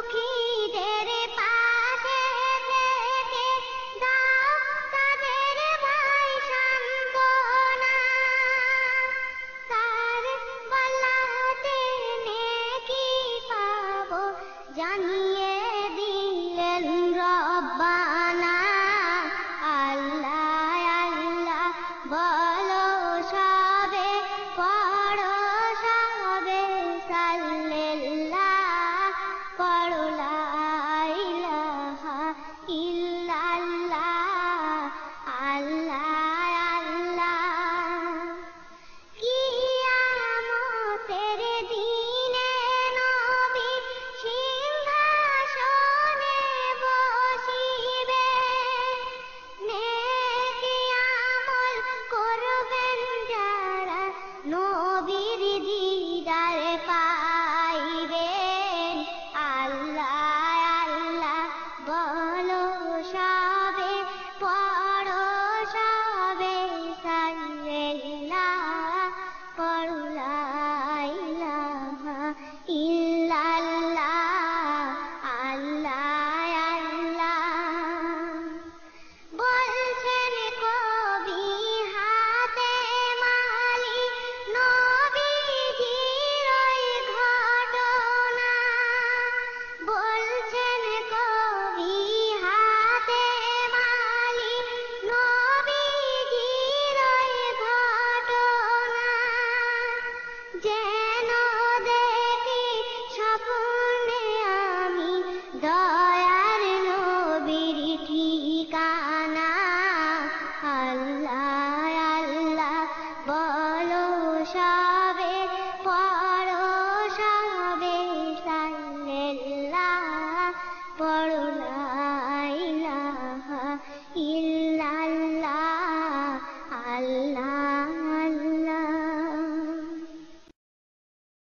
দুঃখীদের পাশে থেকে দাও তাদের ভাই সান্ত্বনা। কারবালাতে নেকি পাবো জানিয়ে দিলেন রব্বানা। আল্লাহ আল্লাহ বলো সবে, পড়ো সবে সাল্লাল্লাহ, পড়ো লা ইলাহা ইল্লাল্লাহ। আল্লাহ আল্লাহ কিয়ামতের দিনে নবী সিংহাসনে বসিবে, নেকি আমল করবেন যারা নবীর দিদার পাইবেন। আল্লাহ আল্লাহ বলো সবে, পড়ো সবে সাল্লাল্লাহ, পড়ো লা ইলাহা ইল্লাল্লাহ। আল্লাহ আল্লাহ বলছেন কবি হাতেম আলী নবীজির ওই ঘটনা। বলছেন কবি হাতেম আলী নবীজির ওই ঘটনা। যেন দেখি স্বপ্নে আমি দয়ার নবীর ঠিকানা। আল্লাহ আল্লাহ বলো সবে, পড়ো সবে সাল্লাল্লাহ, পড়ো লা